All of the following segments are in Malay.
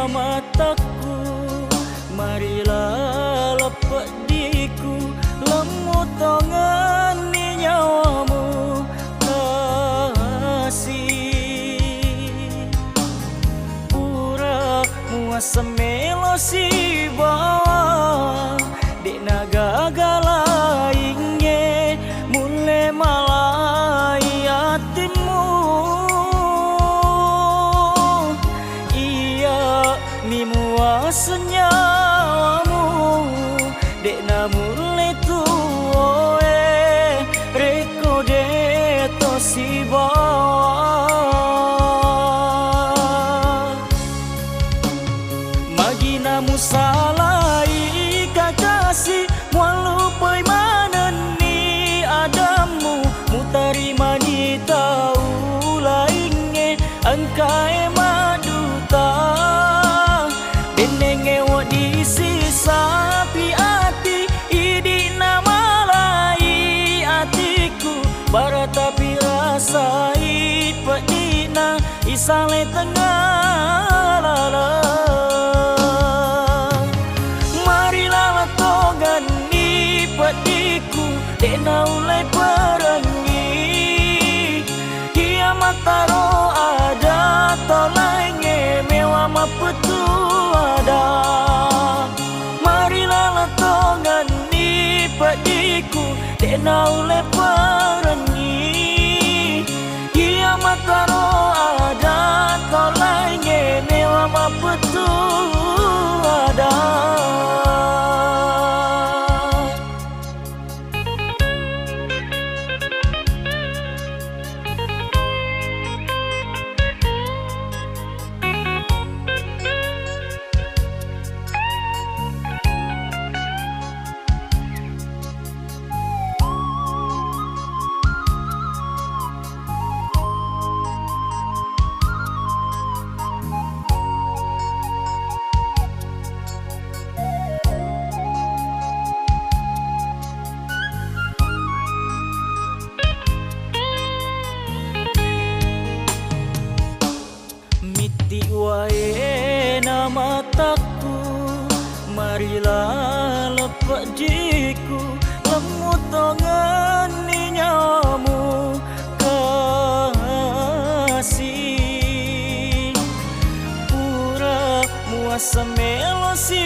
Mataku, marilah lepak diku, lemut tangan ni nyawamu kasih. Pura muasa melosi bawa, dek naga galaingnya, mulai malai hatimu. Ni muasa nyawamu, dek namule tuoe, reko deto si bawa. Magi namu salai kakasi, walupai manan ni adamu, mutari mani tau lainnya, angkai maduta. Nengewak di sisa ati idi nama lai atiku, bara tapi rasai pedina isale tengah lala. Marilah tongan ni pediku, dek naulai perangi, kiamat taro ada tolai ngemewa mapetu. Marilah tongan ni pediku, dek naule perangi, kiamat taro ada tolai ngenewa mapetu ada. Wae mataku, marilah lepak jiku, lemut tangan ni nyamu kasih. Pura muasa melosi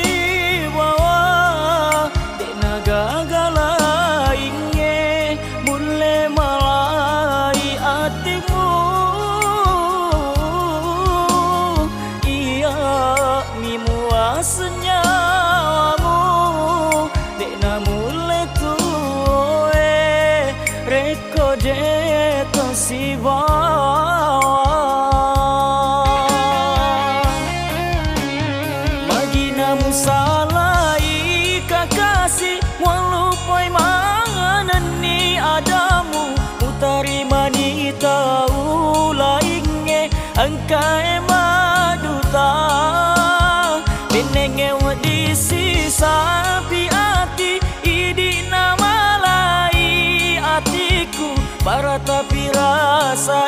bawa, dek naga galaingnya, mulai malai hatimu. Senyawamu, dek namule tuoe, reko deto si bawa. Magi namu salai kakasi, walupai manganan ni adamu, utari mani tau lainnya, angkai maduta. Nengewak di sisa ati idi nama lai atiku, bara tapi rasa